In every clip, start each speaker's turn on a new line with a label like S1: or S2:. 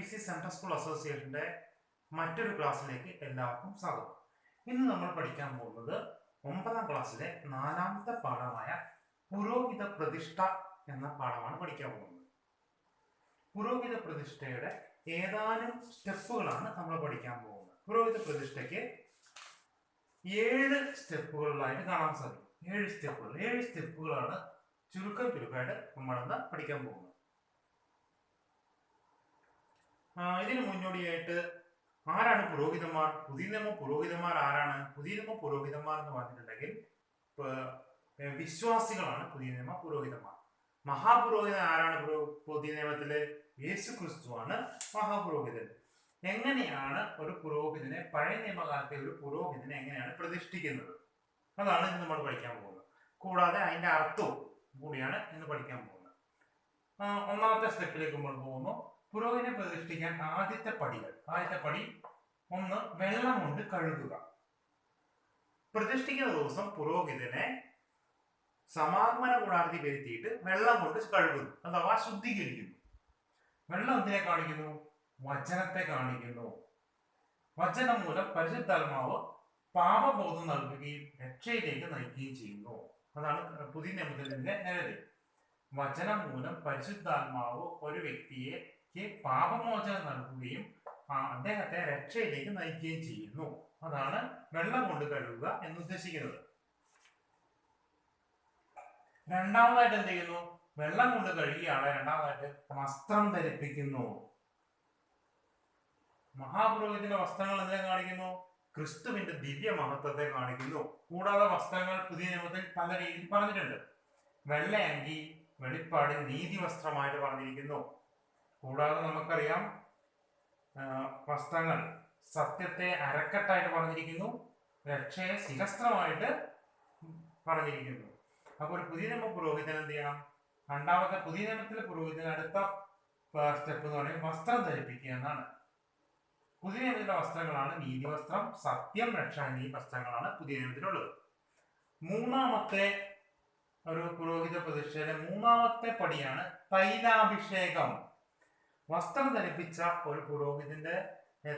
S1: IPC central school അസോസിയേഷന്റെ മറ്റൊരു ക്ലാസ്സിലേക്ക് എല്ലാവർക്കും സ്വാഗതം. ഇന്ന് നമ്മൾ പഠിക്കാൻ പോകുന്നത് 9ാം ക്ലാസ്സിലെ 4ാമത്തെ പാഠമായ പുരോഹിത പ്രതിഷ്ഠ എന്ന പാഠമാണ് പഠിക്കാൻ പോകുന്നത്. പുരോഹിത പ്രതിഷ്ഠയുടെ ഏതാനും സ്റ്റെപ്പുകളാണ് നമ്മൾ പഠിക്കാൻ പോകുന്നത്. പുരോഹിത പ്രതിഷ്ഠയ്ക്ക് 7 സ്റ്റെപ്പുകളിലായിട്ട് കാണാൻ സാധിക്കും. 7 സ്റ്റെപ്പുകളാണ് ചുരുക്കമായിട്ട് നമ്മളിന്ന് പഠിക്കാൻ പോകുന്നത്. ഇതിന് മുന്നോടിയായിട്ട് ആരാണ് പുരോഹിതന്മാർ? പുതിയ നിയമ പുരോഹിതന്മാർ ആരാണ്? പുതിയ നിയമ പുരോഹിതന്മാർ എന്ന് പറഞ്ഞിട്ടുണ്ടെങ്കിൽ വിശ്വാസികളാണ് പുതിയ നിയമ പുരോഹിതന്മാർ. മഹാപുരോഹിതൻ ആരാണ്? പുതിയ നിയമത്തില് യേശു ക്രിസ്തുവാണ് മഹാപുരോഹിതൻ. എങ്ങനെയാണ് ഒരു പുരോഹിതനെ, പഴയ നിയമകാലത്തെ ഒരു പുരോഹിതനെ എങ്ങനെയാണ് പ്രതിഷ്ഠിക്കുന്നത്, അതാണ് ഇന്ന് നമ്മൾ പഠിക്കാൻ പോകുന്നത്. കൂടാതെ അതിന്റെ അർത്ഥവും കൂടിയാണ് ഇന്ന് പഠിക്കാൻ പോകുന്നത്. 1ാമത്തെ സ്റ്റെപ്പിലേക്ക് നമ്മൾ പോകുന്നു. പുരോഹിതനെ പ്രതിഷ്ഠിക്കാൻ ആദ്യത്തെ പടി 1 വെള്ളം കൊണ്ട് കഴുകുക. പ്രതിഷ്ഠിക്കുന്ന ദിവസം പുരോഹിതനെ സമാഗമന കൂടാരത്തിൽ വരുത്തിയിട്ട് വെള്ളം കൊണ്ട് കഴുകുന്നു, അഥവാ ശുദ്ധീകരിക്കുന്നു. വെള്ളം എന്തിനെ കാണിക്കുന്നു? വചനത്തെ കാണിക്കുന്നു. വചനം മൂലം പരിശുദ്ധാത്മാവ് പാപബോധം നൽകുകയും രക്ഷയിലേക്ക് നയിക്കുകയും ചെയ്യുന്നു. അതാണ് പുതിയ നിയമത്തിന്റെ നിലവിൽ. വചനം മൂലം പരിശുദ്ധാത്മാവ് ഒരു വ്യക്തിയെ പാപമോചനം നൽകുകയും അദ്ദേഹത്തെ രക്ഷയിലേക്ക് നയിക്കുകയും ചെയ്യുന്നു. അതാണ് വെള്ളം കൊണ്ട് കഴുകുക എന്ന് ഉദ്ദേശിക്കുന്നത്. രണ്ടാമതായിട്ട് എന്ത് ചെയ്യുന്നു? വെള്ളം കൊണ്ട് കഴുകിയ ആളെ രണ്ടാമതായിട്ട് വസ്ത്രം ധരിപ്പിക്കുന്നു. മഹാപുരോഹിതന്റെ വസ്ത്രങ്ങൾ എന്തിനെ കാണിക്കുന്നു? ക്രിസ്തുവിന്റെ ദിവ്യ മഹത്വത്തെ കാണിക്കുന്നു. കൂടാതെ വസ്ത്രങ്ങൾ പുതിയ നിയമത്തിൽ പല രീതിയിൽ പറഞ്ഞിട്ടുണ്ട്. വെള്ള അങ്കി വെളിപ്പാടിൽ നീതി വസ്ത്രമായിട്ട് പറഞ്ഞിരിക്കുന്നു. കൂടാതെ നമുക്കറിയാം വസ്ത്രങ്ങൾ സത്യത്തെ അരക്കെട്ടായിട്ട് പറഞ്ഞിരിക്കുന്നു, രക്ഷയെ ശിരസ്ത്രമായിട്ട് പറഞ്ഞിരിക്കുന്നു. അപ്പോൾ ഒരു പുതിയ നിയമ പുരോഹിതൻ എന്ത് ചെയ്യണം? രണ്ടാമത്തെ പുതിയ നിയമത്തിലെ പുരോഹിതൻ അടുത്ത സ്റ്റെപ്പ് എന്ന് പറയുന്നത് വസ്ത്രം ധരിപ്പിക്കുക എന്നാണ്. പുതിയ നിയമത്തിലെ വസ്ത്രങ്ങളാണ് നീതി വസ്ത്രം, സത്യം, രക്ഷ എന്നീ വസ്ത്രങ്ങളാണ് പുതിയ നിയമത്തിലുള്ളത്. മൂന്നാമത്തെ ഒരു പുരോഹിത പ്രതിഷ്ഠയുടെ 3ാമത്തെ പടിയാണ് തൈലാഭിഷേകം. വസ്ത്രം ധരിപ്പിച്ച ഒരു പുരോഹിതന്റെ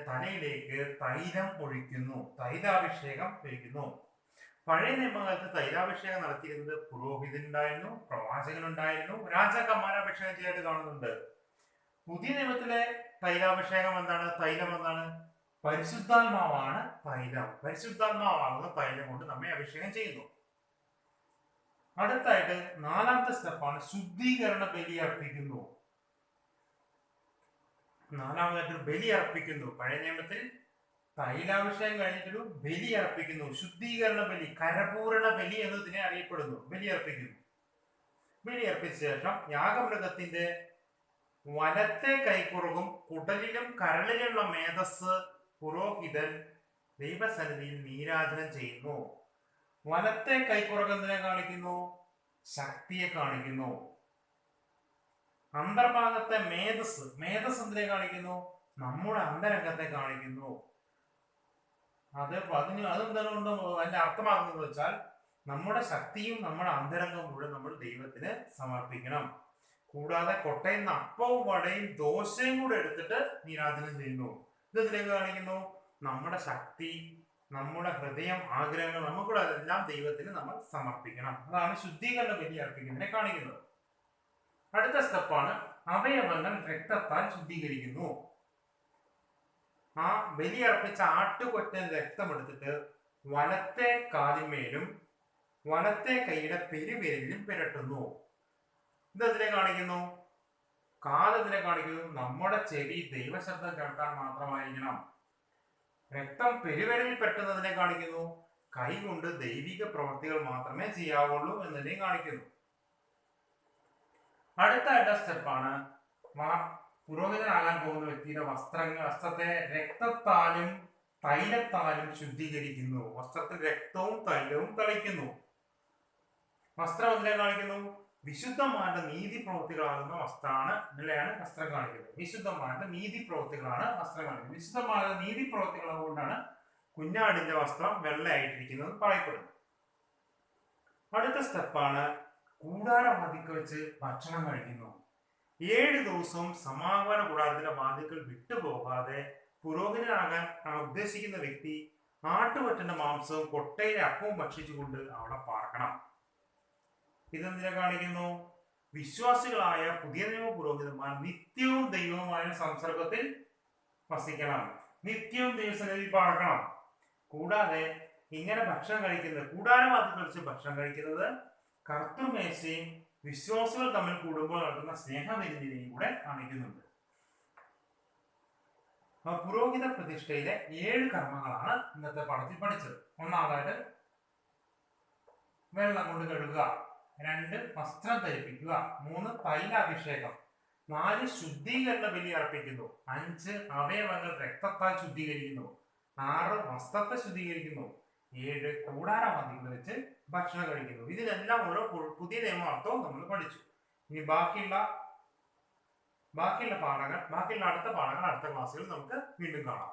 S1: തലയിലേക്ക് തൈലം ഒഴിക്കുന്നു, തൈലാഭിഷേകം ഒഴിക്കുന്നു. പഴയ നിയമകാലത്ത് തൈലാഭിഷേകം നടത്തിയിരുന്നത് പുരോഹിതനുണ്ടായിരുന്നു, പ്രവാചകനുണ്ടായിരുന്നു, രാജാക്കന്മാരെ അഭിഷേകം ചെയ്യായിട്ട് കാണുന്നുണ്ട്. പുതിയ നിയമത്തിലെ തൈലാഭിഷേകം എന്താണ്? തൈലം എന്താണ്? പരിശുദ്ധാത്മാവാണ് തൈലം. പരിശുദ്ധാത്മാവാകുന്ന തൈലം കൊണ്ട് നമ്മെ അഭിഷേകം ചെയ്യുന്നു. അടുത്തായിട്ട് 4ാമത്തെ സ്റ്റെപ്പാണ് ശുദ്ധീകരണ ബലി അർപ്പിക്കുന്നു. 4ാമതായിട്ടൊരു ബലി അർപ്പിക്കുന്നു. പഴയ നിയമത്തിൽ തൈലാഭിഷേകം കഴിഞ്ഞിട്ടൊരു ബലി അർപ്പിക്കുന്നു. ശുദ്ധീകരണ ബലി, കരപൂരണ ബലി എന്നതിനെ അറിയപ്പെടുന്നു. ബലി അർപ്പിക്കുന്നു. ബലി അർപ്പിച്ച ശേഷം യാഗമൃഗത്തിന്റെ വലത്തെ കൈക്കുറകും കുടലിലും കരളിലുള്ള മേധസ് പുരോഹിതൻ ദൈവസന്നിധിയിൽ നീരാജനം ചെയ്യുന്നു. വലത്തെ കൈക്കുറക് എന്തിനെ കാണിക്കുന്നു? ശക്തിയെ കാണിക്കുന്നു. അന്തർഭാഗത്തെ മേധസ് എന്തിനെ കാണിക്കുന്നു? നമ്മുടെ അന്തരംഗത്തെ കാണിക്കുന്നു. അതെന്തുകൊണ്ട് അതിന്റെ അർത്ഥമാകുന്നത് വെച്ചാൽ നമ്മുടെ ശക്തിയും നമ്മുടെ അന്തരംഗവും കൂടെ നമ്മൾ ദൈവത്തിന് സമർപ്പിക്കണം. കൂടാതെ കൊട്ടയിൽ അപ്പവും വടയും ദോശയും കൂടെ എടുത്തിട്ട് നീരാജനം ചെയ്യുന്നു. ഇതെന്തിനേക്ക് കാണിക്കുന്നു? നമ്മുടെ ശക്തി, നമ്മുടെ ഹൃദയം, ആഗ്രഹങ്ങൾ നമുക്കൂടെ അതെല്ലാം ദൈവത്തിന് നമ്മൾ സമർപ്പിക്കണം. അതാണ് ശുദ്ധീകരണ ബലി അർപ്പിക്കുന്നതിനെ കാണിക്കുന്നത്. അടുത്ത സ്റ്റെപ്പാണ് അവയവങ്ങൾ രക്തത്താൽ ശുദ്ധീകരിക്കുന്നു. ആ ബലി അർപ്പിച്ച ആട്ടുകൊറ്റൻ രക്തം എടുത്തിട്ട് വലത്തെ കാലിന്മേലും വലത്തെ കൈയുടെ പെരുവിരലിലും പുരട്ടുന്നു. ഇതെന്തിനെ കാണിക്കുന്നു? കാലെന്തിനെ കാണിക്കുന്നു? നമ്മുടെ ചെവി ദൈവശബ്ദം കേൾക്കാൻ മാത്രമായിരിക്കണം. രക്തം പെരുവിരലിൽ പെട്ടുന്നതിനെ കാണിക്കുന്നു. കൈ കൊണ്ട് ദൈവിക പ്രവൃത്തികൾ മാത്രമേ ചെയ്യാവുള്ളൂ എന്നതിനെ കാണിക്കുന്നു. അടുത്ത സ്റ്റെപ്പാണ് പുരോഹിതനാകാൻ പോകുന്ന വ്യക്തിയുടെ വസ്ത്രത്തെ രക്തത്താലും തൈലത്താലും ശുദ്ധീകരിക്കുന്നു. വസ്ത്രത്തിൽ രക്തവും തൈലവും തളിക്കുന്നു. വസ്ത്രം എന്തിനെ കാണിക്കുന്നു? വിശുദ്ധന്മാരുടെ നീതി പ്രവൃത്തികളാകുന്ന നിലയാണ് വസ്ത്രം കാണിക്കുന്നത്. വിശുദ്ധന്മാരുടെ നീതി പ്രവൃത്തികളാണ് വസ്ത്രം കാണിക്കുന്നത്. വിശുദ്ധന്മാരുടെ നീതി പ്രവൃത്തികൾ കൊണ്ടാണ് കുഞ്ഞാടിന്റെ വസ്ത്രം വെള്ളയായിട്ടിരിക്കുന്നത് പറയപ്പെടുന്നു. അടുത്ത സ്റ്റെപ്പാണ് കൂടാരം അതിക്ക് വെച്ച് ഭക്ഷണം കഴിക്കുന്നു. 7 ദിവസവും സമാഗമന കൂടാരത്തിന്റെ വാതിൽക്കൽ വിട്ടുപോകാതെ പുരോഹിതനാകാൻ ഉദ്ദേശിക്കുന്ന വ്യക്തി ആട്ടുകൊറ്റന്റെ മാംസവും കൊട്ടയിലെ അപ്പവും ഭക്ഷിച്ചുകൊണ്ട് അവിടെ പാർക്കണം. ഇതെന്തിനെ കാണിക്കുന്നു? വിശ്വാസികളായ പുതിയ നിയമ പുരോഹിതന്മാർ നിത്യവും ദൈവവുമായ സംസർഗത്തിൽ വസിക്കണം, നിത്യവും ദൈവസന്നിധിയിൽ പാർക്കണം. കൂടാതെ ഇങ്ങനെ ഭക്ഷണം കഴിക്കുന്നത്, കൂടാരവാതിൽ വെച്ച് ഭക്ഷണം കഴിക്കുന്നത് കർത്തൃമേശയും വിശ്വാസികൾ തമ്മിൽ കൂടുമ്പോൾ നടക്കുന്ന സ്നേഹവിരുന്നിനെയും കൂടെ കാണിക്കുന്നുണ്ട്. പുരോഹിത പ്രതിഷ്ഠയിലെ 7 കർമ്മങ്ങളാണ് ഇന്നത്തെ പാഠത്തിൽ പഠിച്ചത്. ഒന്നാമതായിട്ട് വെള്ളം കൊണ്ട് കഴുകുക, 2 വസ്ത്രം ധരിപ്പിക്കുക, 3 തൈലാഭിഷേകം, 4 ശുദ്ധീകരണ ബലി അർപ്പിക്കുന്നു, 5 അവയവങ്ങൾ രക്തത്താൽ ശുദ്ധീകരിക്കുന്നു, 6 വസ്ത്രത്തെ ശുദ്ധീകരിക്കുന്നു, 7 കൂടാരവാതിൽ വെച്ച് ഭക്ഷണം കഴിക്കുന്നു. ഇതിലെല്ലാം ഓരോ പുതിയ നിയമർത്ഥവും നമ്മൾ പഠിച്ചു. ഇനി ബാക്കിയുള്ള അടുത്ത പാഠങ്ങൾ അടുത്ത ക്ലാസ്സുകളിൽ നമുക്ക് വീണ്ടും കാണാം.